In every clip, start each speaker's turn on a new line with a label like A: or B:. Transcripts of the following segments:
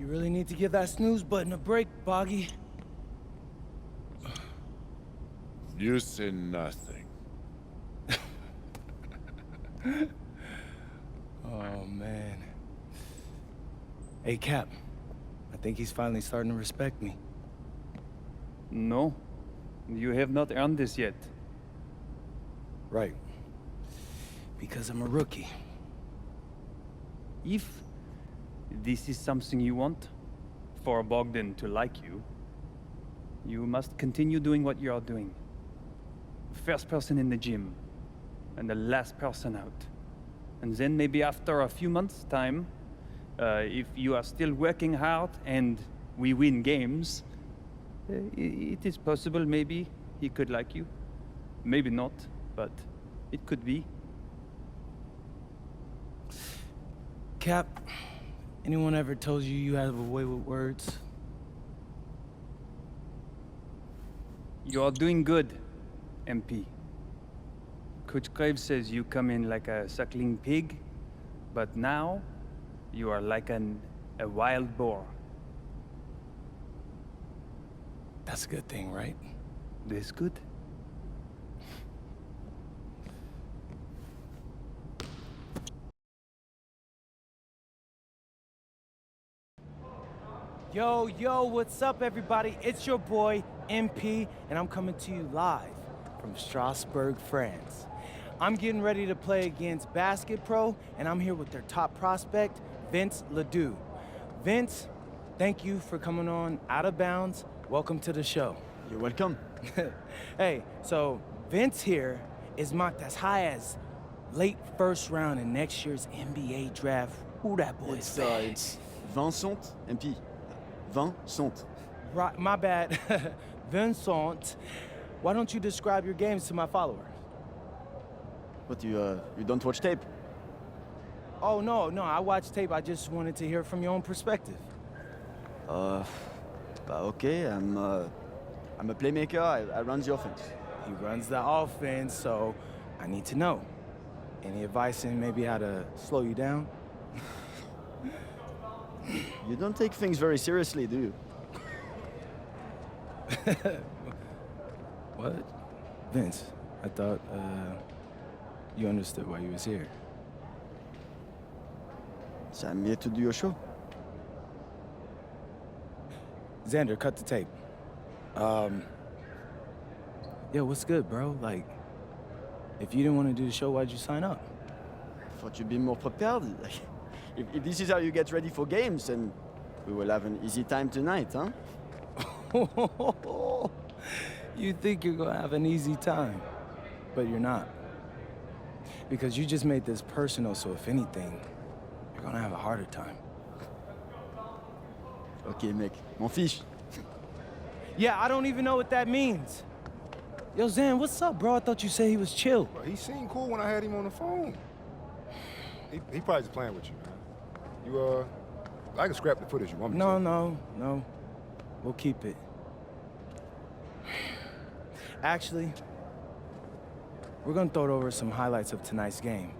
A: really need to give that snooze button a break, Boggy.
B: You say nothing.
A: Oh, man. Hey, Cap. I think he's finally starting to respect me.
C: No, you have not earned this yet.
A: Right. Because I'm a rookie.
C: If this is something you want, for Bogdan to like you, you must continue doing what you are doing. First person in the gym, and the last person out. And then maybe after a few months' time, if you are still working hard and we win games, it is possible maybe he could like you. Maybe not, but it could be.
A: Cap, anyone ever told you you have a way with words?
C: You are doing good, MP. Coach Graves says you come in like a suckling pig, but now you are like a wild boar.
A: That's a good thing, right?
C: This good?
A: Yo, what's up, everybody? It's your boy, MP, and I'm coming to you live from Strasbourg, France. I'm getting ready to play against Basket Pro, and I'm here with their top prospect, Vince Ledoux. Vince, thank you for coming on Out of Bounds. Welcome to the show.
D: You're welcome.
A: Hey, so Vince here is mocked as high as late first round in next year's NBA draft. Who that boy is?
D: It's Vincent MP. Vincent.
A: Right, my bad. Vincent, why don't you describe your games to my followers?
D: What, you don't watch tape?
A: Oh, no, I watch tape. I just wanted to hear from your own perspective.
D: Okay, I'm a playmaker, I run the offense.
A: He runs the offense, so I need to know. Any advice in maybe how to slow you down?
D: You don't take things very seriously, do you?
A: What? Vince, I thought, you understood why you was here.
D: So I'm here to do your show.
A: Xander, cut the tape. Yo, what's good, bro? Like, if you didn't want to do the show, why'd you sign up?
D: Thought you'd be more prepared. If this is how you get ready for games, then we will have an easy time tonight, huh?
A: You think you're gonna have an easy time, but you're not. Because you just made this personal, so if anything, you're gonna have a harder time.
D: Okay, mec, m'en fiche.
A: Yeah, I don't even know what that means. Yo, Zan, what's up, bro? I thought you said he was chill.
E: Bro, he seemed cool when I had him on the phone. He probably just playing with you, man. I can scrap the footage you want me to.
A: No. We'll keep it. Actually, we're gonna throw over some highlights of tonight's game.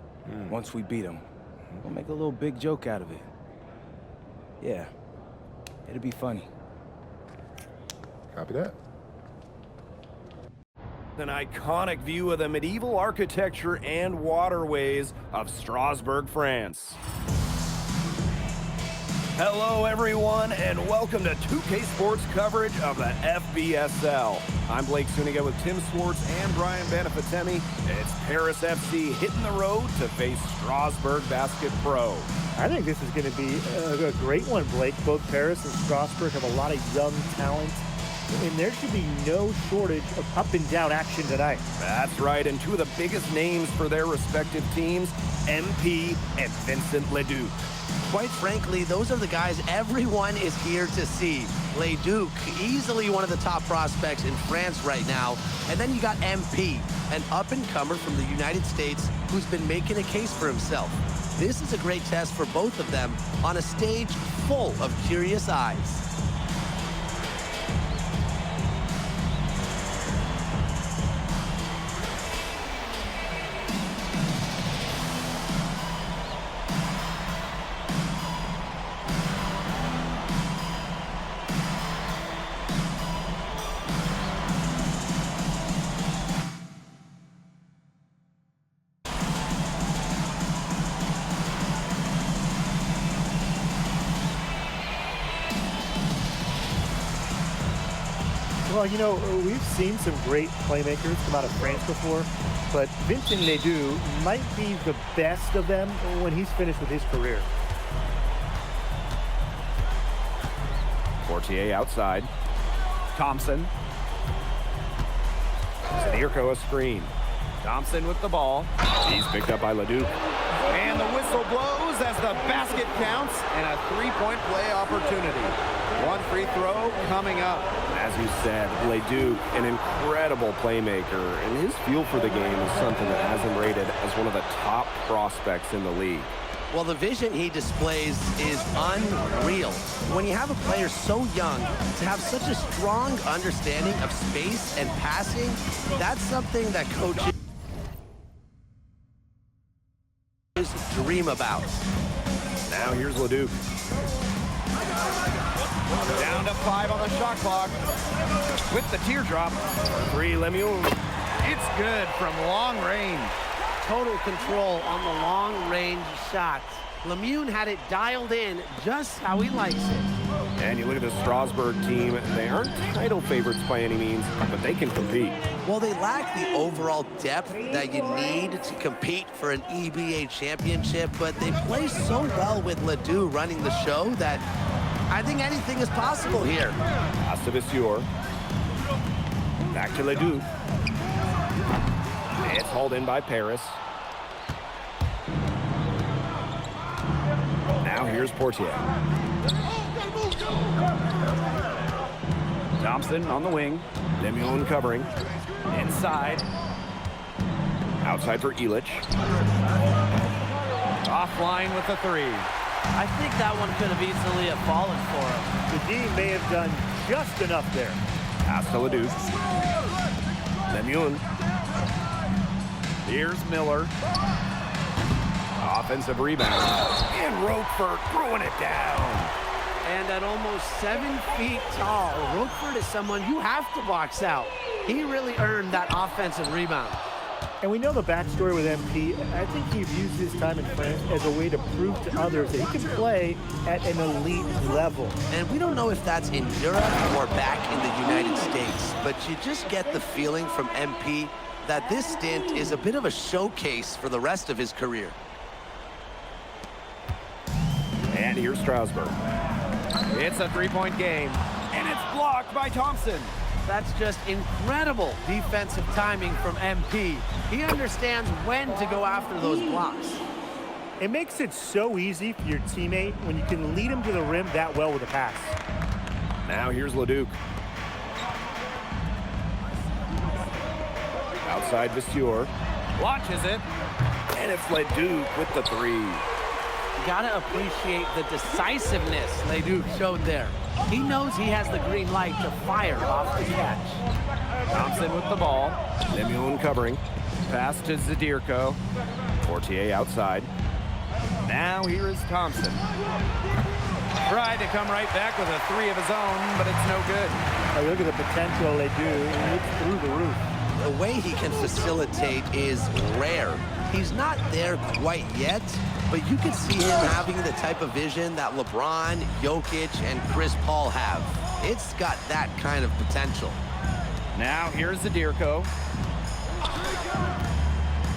A: Once we beat them. We'll make a little big joke out of it. Yeah, it'll be funny.
E: Copy that.
F: An iconic view of the medieval architecture and waterways of Strasbourg, France. Hello everyone, and welcome to 2K Sports coverage of the FBSL. I'm Blake Suniga with Tim Swartz and Brian Banafitemi. It's Paris FC hitting the road to face Strasbourg Basket Pro.
G: I think this is going to be a great one, Blake. Both Paris and Strasbourg have a lot of young talent, and there should be no shortage of up-and-down action tonight.
F: That's right, and two of the biggest names for their respective teams, MP and Vincent Ledoux.
H: Quite frankly, those are the guys everyone is here to see. Ledoux, easily one of the top prospects in France right now. And then you got MP, an up-and-comer from the United States who's been making a case for himself. This is a great test for both of them on a stage full of curious eyes.
G: Well, you know, we've seen some great playmakers come out of France before, but Vincent Ledoux might be the best of them when he's finished with his career.
F: Portier outside. Thompson. Zadirko a screen. Thompson with the ball. He's picked up by Ledoux. And the whistle blows as the basket counts and a three-point play opportunity. One free throw coming up. As you said, Ledoux, an incredible playmaker, and his feel for the game is something that has him rated as one of the top prospects in the league.
H: Well, the vision he displays is unreal. When you have a player so young, to have such a strong understanding of space and passing, that's something that coaches dream about.
F: Now here's Ledoux. Down to 5 on the shot clock. With the teardrop. 3, Lemoun. It's good from long range.
H: Total control on the long-range shots. Lemoun had it dialed in just how he likes it.
F: And you look at the Strasbourg team, they aren't title favorites by any means, but they can compete.
H: Well, they lack the overall depth that you need to compete for an EBA championship, but they play so well with Ledoux running the show that I think anything is possible here.
F: Pass to Vasseur. Back to Ledoux. It's hauled in by Paris. Now here's Portier. Thompson on the wing. Lemoun covering. Inside. Outside for Illich. Offline with the 3.
H: I think that one could have easily have fallen for him.
G: The D may have done just enough there.
F: Pass to Ledoux. Lemoun. Here's Miller. Offensive rebound. And Roquefort throwing it down.
H: And at almost 7 feet tall, Roquefort is someone you have to box out. He really earned that offensive rebound.
G: And we know the backstory with MP. I think he views his time in France as a way to prove to others that he can play at an elite level.
H: And we don't know if that's in Europe or back in the United States, but you just get the feeling from MP that this stint is a bit of a showcase for the rest of his career.
F: And here's Strasbourg. It's a three-point game, and it's blocked by Thompson.
H: That's just incredible defensive timing from MP. He understands when to go after those blocks.
G: It makes it so easy for your teammate when you can lead him to the rim that well with a pass.
F: Now here's Ledoux. Outside Vasseur. Launches it. And it's Ledoux with the 3.
H: You gotta appreciate the decisiveness Ledoux showed there. He knows he has the green light to fire off the catch.
F: Thompson with the ball. Lemoun covering. Pass to Zadirko. Portier outside. Now here is Thompson. Tried to come right back with a 3 of his own, but it's no good.
G: Oh, look at the potential they do. It's through the roof.
H: The way he can facilitate is rare. He's not there quite yet, but you can see him having the type of vision that LeBron, Jokic, and Chris Paul have. It's got that kind of potential.
F: Now here's Zadirko.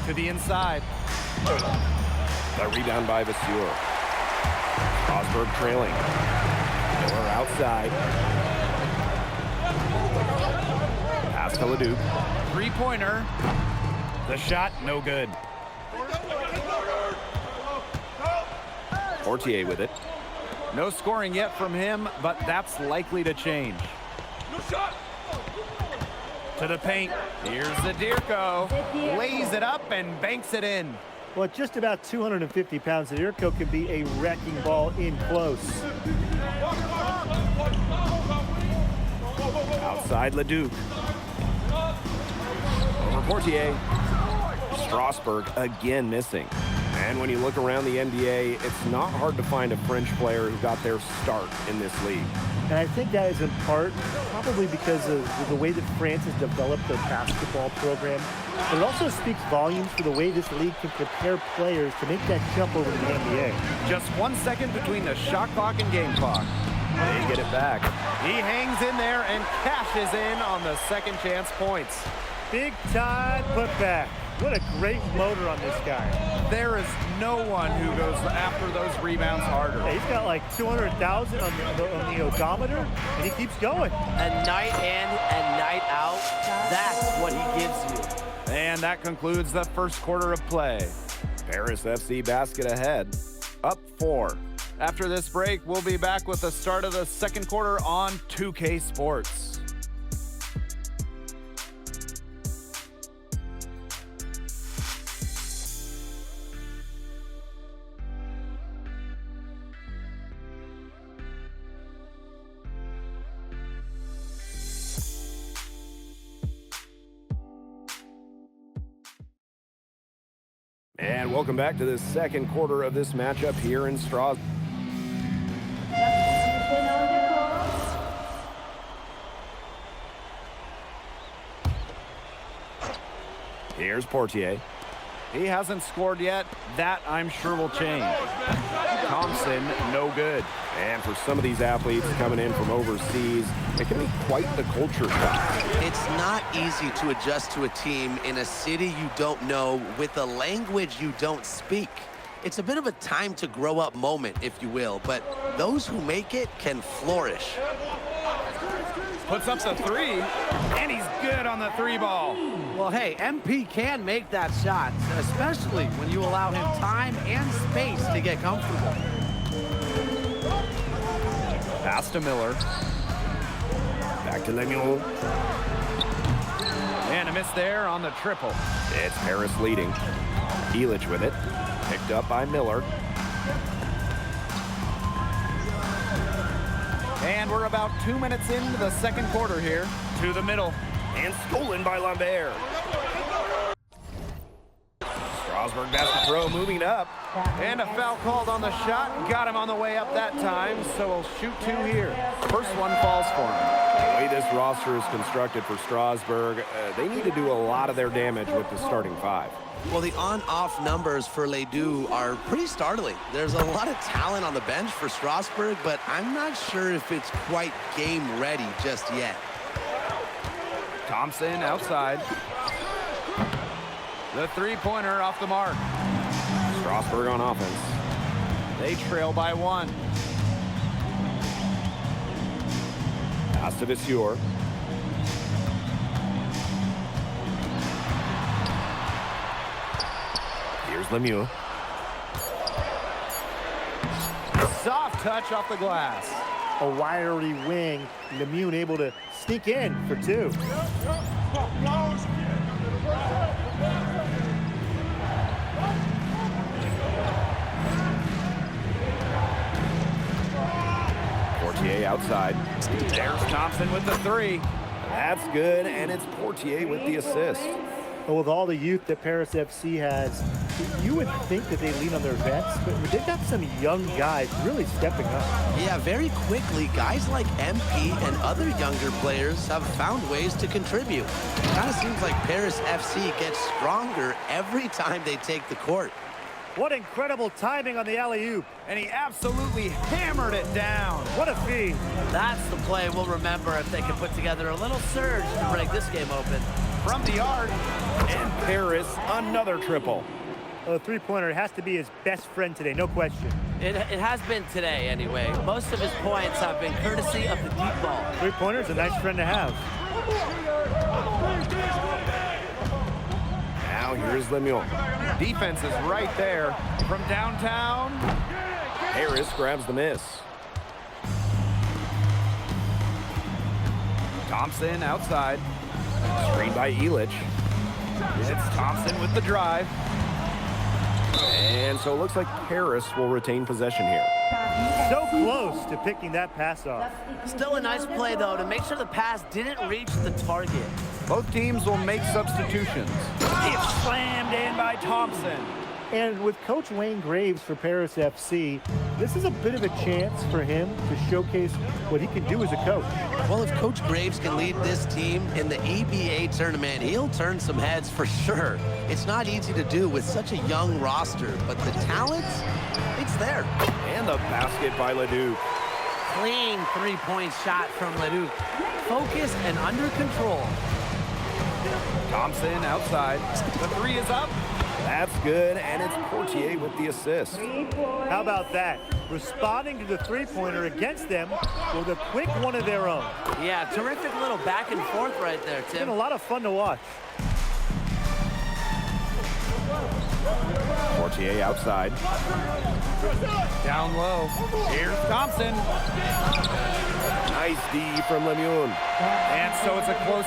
F: To the inside. The rebound by Vasseur. Strasbourg trailing. Miller outside. Pass to Ledoux. Three-pointer. The shot, no good. Portier with it. No scoring yet from him, but that's likely to change. To the paint. Here's Zadirko. Lays it up and banks it in.
G: Well, at just about 250 pounds, Zadirko can be a wrecking ball in close.
F: Outside Ledoux. Over Portier. Strasbourg again missing. And when you look around the NBA, it's not hard to find a French player who got their start in this league.
G: And I think that is in part probably because of the way that France has developed their basketball program. But it also speaks volumes for the way this league can prepare players to make that jump over to the NBA.
F: Just 1 second between the shot clock and game clock. They get it back. He hangs in there and cashes in on the second chance points.
G: Big time putback. What a great motor on this guy.
F: There is no one who goes after those rebounds harder.
G: Yeah, he's got like 200,000 on the odometer, and he keeps going.
H: And night in and night out, that's what he gives you.
F: And that concludes the first quarter of play. Paris FC basket ahead, up 4. After this break, we'll be back with the start of the second quarter on 2K Sports. And welcome back to the second quarter of this matchup here in Strasbourg. Here's Portier. He hasn't scored yet. That, I'm sure, will change. Thompson, no good. And for some of these athletes coming in from overseas, it can be quite the culture shock.
H: It's not easy to adjust to a team in a city you don't know with a language you don't speak. It's a bit of a time to grow up moment, if you will, but those who make it can flourish.
F: Puts up the three, and he's good on the 3 ball.
H: Well, hey, MP can make that shot, especially when you allow him time and space to get comfortable.
F: Pass to Miller. Back to Lemuel. And a miss there on the triple. It's Paris leading. Elic with it. Picked up by Miller. And we're about 2 minutes into the second quarter here. To the middle. And stolen by Lambert. Strasbourg basket throw moving up. And a foul called on the shot. Got him on the way up that time, so we'll shoot 2 here. First one falls for him. The way this roster is constructed for Strasbourg, they need to do a lot of their damage with the starting 5.
H: Well, the on-off numbers for Ledoux are pretty startling. There's a lot of talent on the bench for Strasbourg, but I'm not sure if it's quite game ready just yet.
F: Thompson outside. The 3-pointer off the mark. Strasbourg on offense. They trail by 1. Pass to Vasseur. Here's Lemieux. Soft touch off the glass.
G: A wiry wing. Lemieux able to sneak in for 2.
F: Portier outside. There's Thompson with the 3. That's good, and it's Portier with the assist.
G: Well, with all the youth that Paris FC has, you would think that they lean on their vets, but they've got some young guys really stepping up.
H: Yeah, very quickly, guys like MP and other younger players have found ways to contribute. It kind of seems like Paris FC gets stronger every time they take the court.
G: What incredible timing on the alley-oop.
F: And he absolutely hammered it down.
G: What a feed.
H: That's the play we'll remember if they can put together a little surge to break this game open.
F: From the arc, and Paris, another triple.
G: Well, the 3-pointer has to be his best friend today, no question.
H: It has been today, anyway. Most of his points have been courtesy of the deep ball.
G: 3-pointer's a nice friend to have.
F: Now here's Lemuel. Defense is right there. From downtown, Harris grabs the miss. Thompson outside. Screen by Elic. It's Thompson with the drive. And so it looks like Paris will retain possession here.
G: So close to picking that pass off.
H: Still a nice play, though, to make sure the pass didn't reach the target.
F: Both teams will make substitutions. It's slammed in by Thompson.
G: And with Coach Wayne Graves for Paris FC, this is a bit of a chance for him to showcase what he can do as a coach.
H: Well, if Coach Graves can lead this team in the EBA tournament, he'll turn some heads for sure. It's not easy to do with such a young roster, but the talent, it's there.
F: And the basket by Ledoux.
H: clean three-point shot from Leduc. Focused and under control.
F: Thompson outside. The three is up. That's good, and it's Portier with the assist.
G: How about that? Responding to the three-pointer against them with a quick one of their own.
H: Yeah, terrific little back and forth right there,
G: It's been
H: Tim.
G: a lot of fun to watch.
F: Portier outside.
C: Down low. Here's Thompson.
F: Nice D from Lemuel.
C: And so it's a close...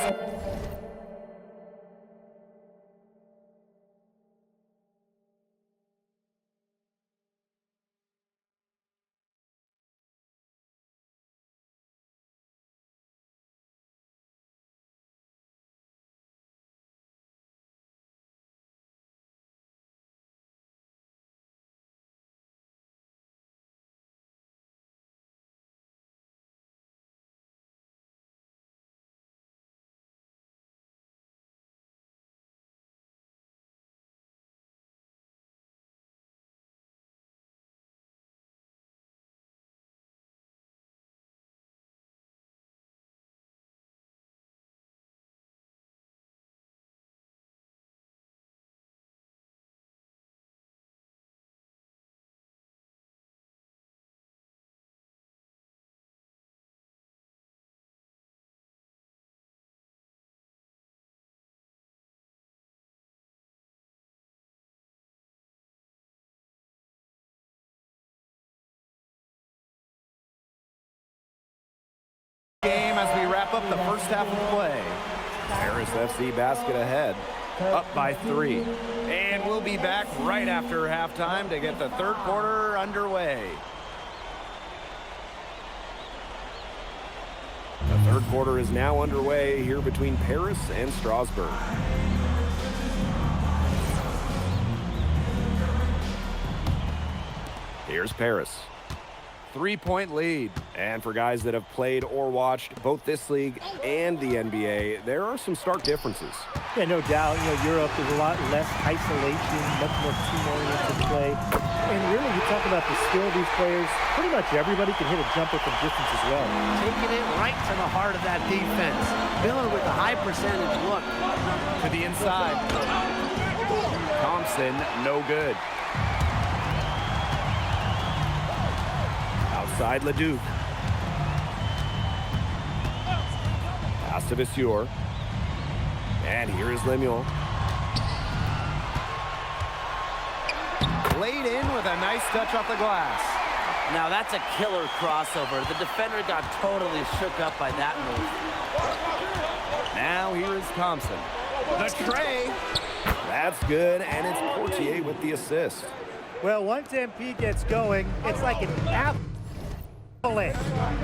F: Game as we wrap up the first half of play. Paris FC basket ahead, up by 3. And we'll be back right after halftime to get the third quarter underway. The third quarter is now underway here between Paris and Strasbourg. Here's Paris. 3-point lead. And for guys that have played or watched both this league and the NBA, there are some stark differences.
G: Yeah, no doubt. You know, Europe is a lot less isolation, much more team-oriented play. And really, you talk about the skill of these players, pretty much everybody can hit a jumper from distance as well.
H: Taking it right to the heart of that defense. Miller with the high percentage look.
F: To the inside. Thompson, no good. Outside Leduc. Pass to Vasseur. And here is Lemuel. Laid in with a nice touch off the glass.
H: Now that's a killer crossover. The defender got totally shook up by that move.
F: Now here is Thompson. The tray. That's good, and it's Portier with the assist.
G: Well, once MP gets going, it's like an avalanche.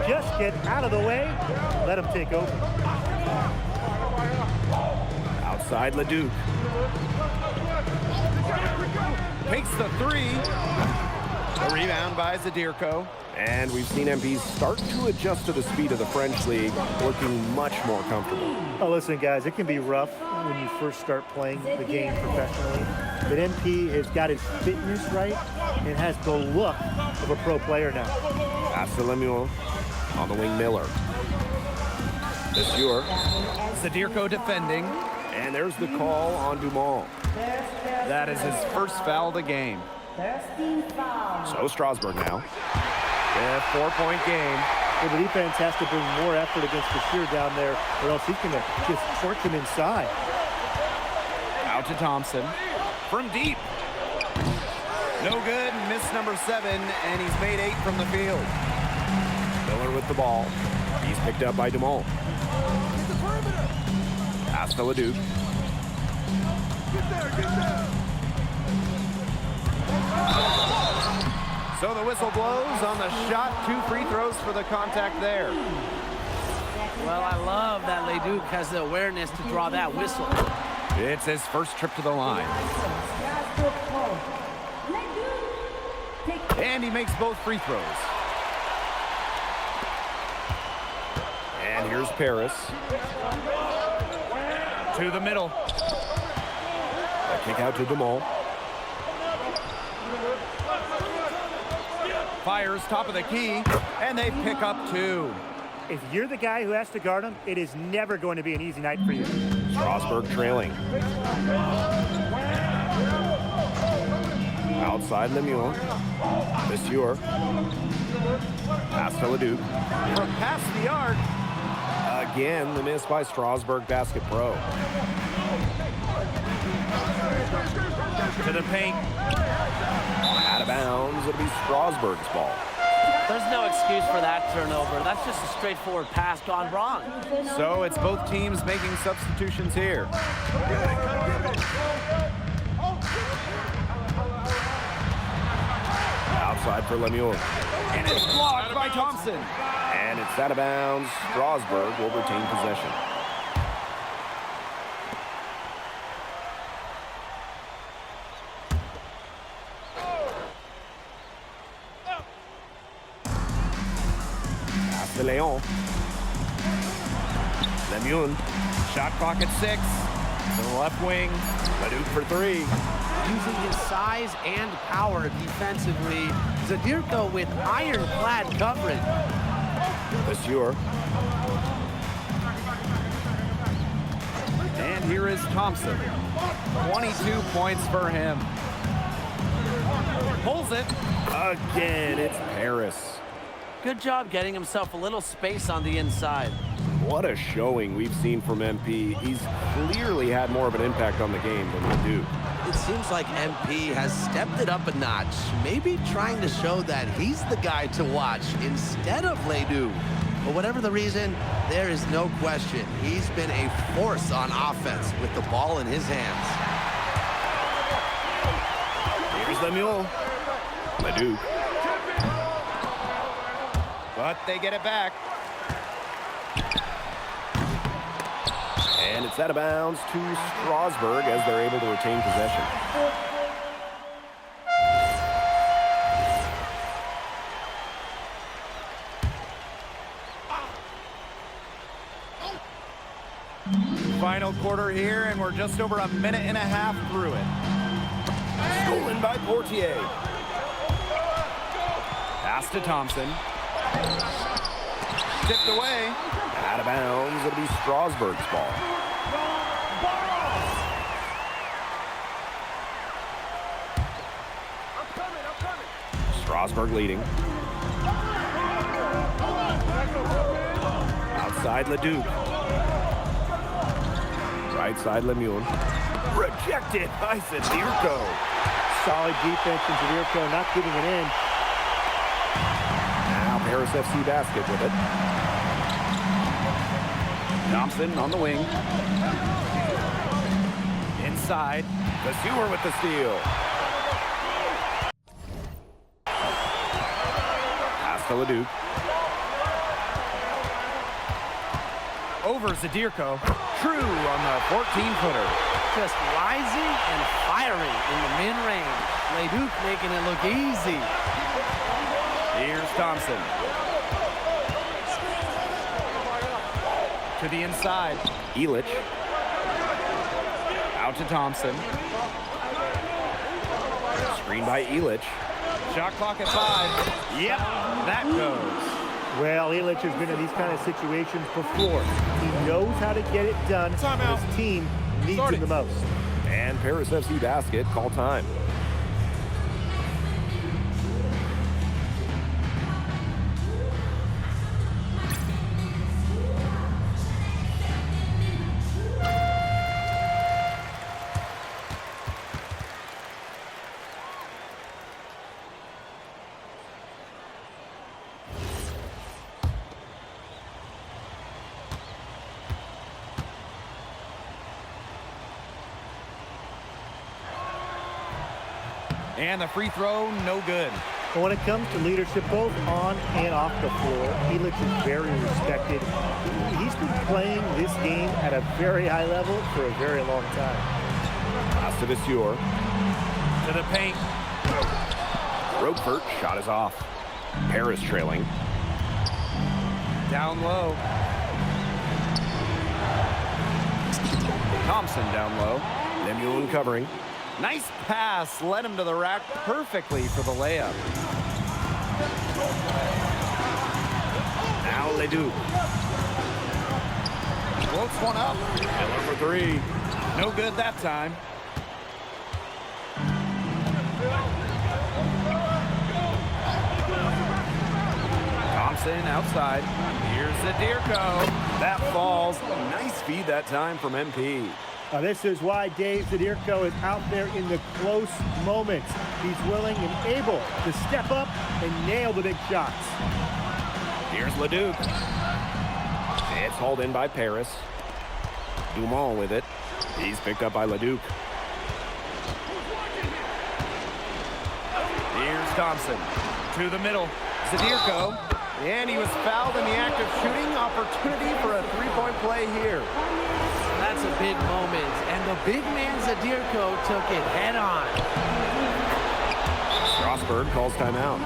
G: Just get out of the way, let him take over.
F: Outside Leduc. Takes the three. A rebound by Zadirko. And we've seen MPs start to adjust to the speed of the French league, looking much more comfortable.
G: Oh, listen, guys, it can be rough when you first start playing the game professionally. But MP has got his fitness right and has the look of a pro player now.
F: Pass to Lemuel. On the wing, Miller. Vasseur.
C: Zadirko defending.
F: And there's the call on Dumont.
C: That is his first foul of the game.
F: So Strasbourg now. Yeah, 4-point game.
G: Well, the defense has to bring more effort against Bashir down there, or else he's going to just torch him inside.
C: Out to Thompson. From deep.
F: No good, miss number 7, and he's made 8 from the field. Miller with the ball. He's picked up by Dumont. Pass to Leduc. So the whistle blows on the shot. 2 free throws for the contact there.
H: Well, I love that Leduc has the awareness to draw that whistle.
F: It's his first trip to the line. And he makes both free throws. And here's Paris.
C: To the middle.
F: A kick out to Dumont.
I: Fires top of the key, and they pick up 2.
G: If you're the guy who has to guard him, it is never going to be an easy night for you.
F: Strasburg trailing. Outside Lemuel. Monsieur. Pass to Leduc.
I: From past the arc.
F: Again, the miss by Strasburg Basket Pro.
I: To the paint.
F: Out of bounds, it'll be Strasburg's ball.
H: There's no excuse for that turnover. That's just a straightforward pass gone wrong.
I: So it's both teams making substitutions here.
F: Outside for Lemuel.
I: And it's blocked by Thompson.
F: And it's out of bounds. Strasburg will retain possession. Pass to Leon. Lemuel.
I: Shot clock at 6. To the left wing.
F: Leduc for 3.
H: Using his size and power defensively, Zadirko with ironclad coverage.
F: Monsieur.
I: And here is Thompson. 22 points for him. Pulls it.
F: Again, it's Paris.
H: Good job getting himself a little space on the inside.
F: What a showing we've seen from MP. He's clearly had more of an impact on the game than Leduc.
H: It seems like MP has stepped it up a notch, maybe trying to show that he's the guy to watch instead of Leduc. But whatever the reason, there is no question he's been a force on offense with the ball in his hands.
F: Here's Lemuel. Leduc.
I: But they get it back.
F: And it's out of bounds to Strasburg as they're able to retain possession.
I: Final quarter here, and we're just over a minute and a half through it.
F: Stolen by Portier.
I: Pass to Thompson. Tipped away.
F: Out of bounds, it'll be Strasburg's ball. Strasburg leading. Outside Leduc. Right side Lemuel. Rejected by Zadirko.
G: Solid defense from Zadirko, not giving it in.
F: Now Paris FC basket with it.
I: Thompson on the wing. Inside.
F: Monsieur with the steal. Pass to Leduc.
I: Over Zadirko. True on the 14-footer.
H: Just rising and firing in the mid-range. Leduc making it look easy.
I: Here's Thompson. To the inside.
F: Elich.
I: Out to Thompson.
F: Screen by Elich.
I: Shot clock at 5. Yep, that goes.
G: Well, Elich has been in these kind of situations before. He knows how to get it done. His team needs him the most.
F: And Paris FC basket, call time.
I: And the free throw, no good.
G: But when it comes to leadership, both on and off the floor, Elich is very respected. He's been playing this game at a very high level for a very long time.
F: Pass to Monsieur.
I: To the paint.
F: Roquefort, shot is off. Paris trailing.
I: Down low. Thompson down low.
F: Lemuel covering.
I: Nice pass, led him to the rack perfectly for the layup.
F: Now Leduc.
I: Floats one up.
F: Miller for three.
I: No good that time. Thompson outside. Here's Zadirko.
F: That falls. Nice feed that time from MP.
G: This is why Dave Zadirko is out there in the close moments. He's willing and able to step up and nail the big shots.
F: Here's Leduc. It's hauled in by Paris. Dumont with it. He's picked up by Leduc.
I: Here's Thompson. To the middle. Zadirko. And he was fouled in the act of shooting. Opportunity for a three-point play here.
H: That's a big moment, and the big man Zadirko took it head on.
F: Strasburg calls timeout.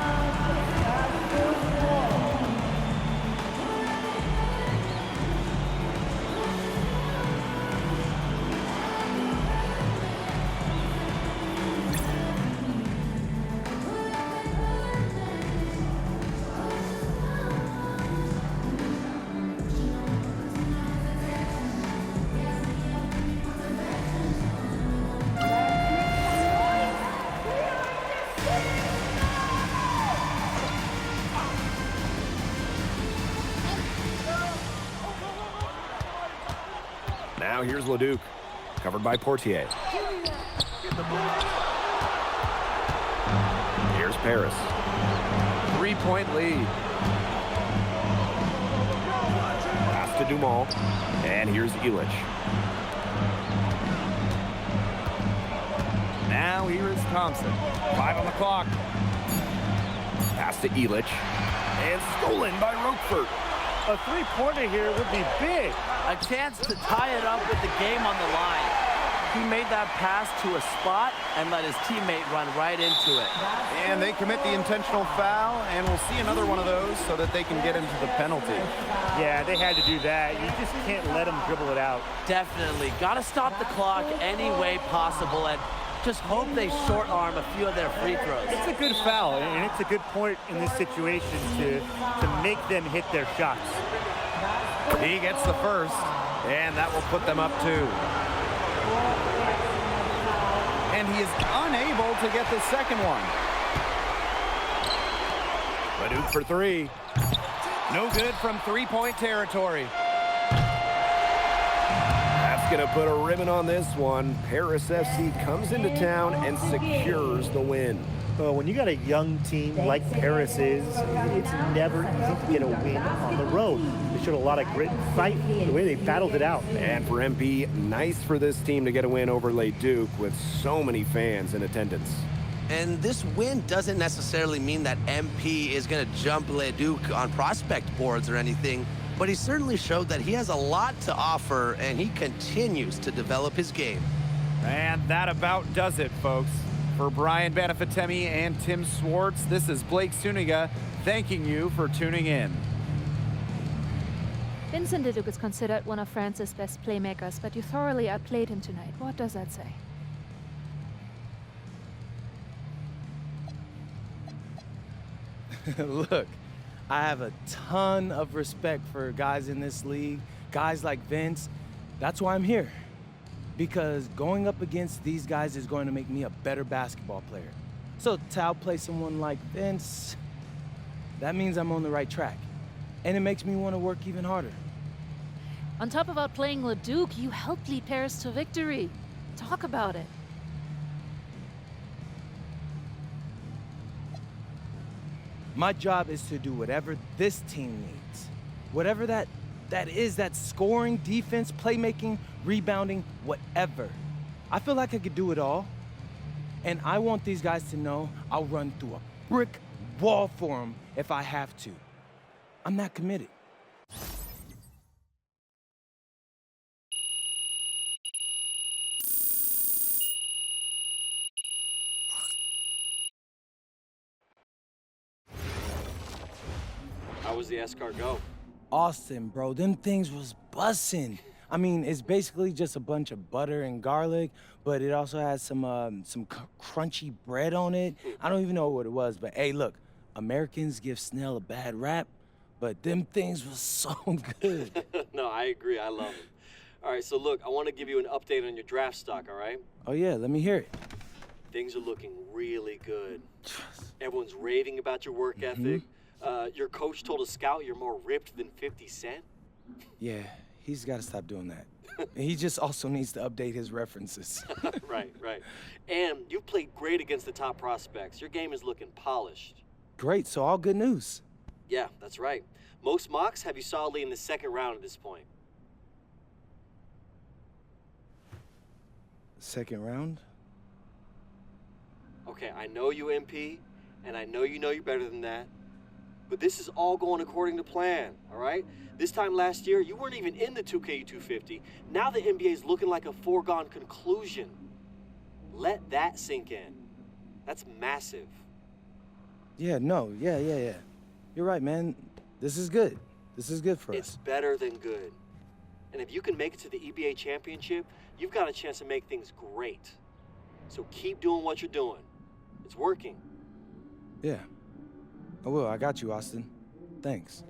F: Now here's Leduc, covered by Portier. Here's Paris.
I: Three-point lead.
F: Pass to Dumont, and here's Illich.
I: Now here is Thompson. 5 on the clock.
F: Pass to Illich, and stolen by Roquefort.
G: A three-pointer here would be big.
H: A chance to tie it up with the game on the line. He made that pass to a spot and let his teammate run right into it.
I: And they commit the intentional foul, and we'll see another one of those so that they can get into the penalty.
G: Yeah, they had to do that. You just can't let them dribble it out.
H: Definitely. Got to stop the clock any way possible and just hope they short arm a few of their free throws.
G: It's a good foul, and it's a good point in this situation to make them hit their shots.
I: He gets the first, and that will put them up 2. And he is unable to get the second one.
F: Leduc for three.
I: No good from three-point territory.
F: That's going to put a ribbon on this one. Paris FC comes into town and secures the win.
G: Well, when you got a young team like Paris is, it's never easy to get a win on the road. They showed a lot of grit and fight, the way they battled it out.
F: And for MP, nice for this team to get a win over Leduc with so many fans in attendance.
H: And this win doesn't necessarily mean that MP is going to jump Leduc on prospect boards or anything, but he certainly showed that he has a lot to offer, and he continues to develop his game.
I: And that about does it, folks. For Brian Banafitemi and Tim Swartz, this is Blake Suniga thanking you for tuning in.
J: Vincent Leduc is considered one of France's best playmakers, but you thoroughly outplayed him tonight. What does that say?
A: Look, I have a ton of respect for guys in this league, guys like Vince. That's why I'm here. Because going up against these guys is going to make me a better basketball player. So to outplay someone like Vince, that means I'm on the right track. And it makes me want to work even harder.
J: On top of outplaying Leduc, you helped lead Paris to victory. Talk about it.
A: My job is to do whatever this team needs. Whatever that is, that scoring, defense, playmaking, rebounding, whatever. I feel like I could do it all. And I want these guys to know I'll run through a brick wall for them if I have to. I'm that committed.
K: How was the escargot?
A: Austin, bro, them things was bussin'. I mean, it's basically just a bunch of butter and garlic, but it also has some crunchy bread on it. I don't even know what it was, but hey, look, Americans give Snell a bad rap, but them things was so good.
K: No, I agree. I love them. All right, so look, I want to give you an update on your draft stock, all right?
A: Oh yeah, let me hear it.
K: Things are looking really good. Everyone's raving about your work ethic. Your coach told a scout you're more ripped than 50 Cent.
A: Yeah, he's got to stop doing that. He just also needs to update his references.
K: Right. And you've played great against the top prospects. Your game is looking polished.
A: Great, so all good news.
K: Yeah, that's right. Most mocks have you solidly in the second round at this point.
A: Second round?
K: Okay, I know you, MP, and I know you're better than that. But this is all going according to plan, all right? This time last year, you weren't even in the 2K250. Now the NBA is looking like a foregone conclusion. Let that sink in. That's massive.
A: Yeah. You're right, man. This is good. This is good for
K: It's
A: us.
K: better than good. And if you can make it to the EBA championship, you've got a chance to make things great. So keep doing what you're doing. It's working.
A: Yeah. I will. I got you, Austin. Thanks.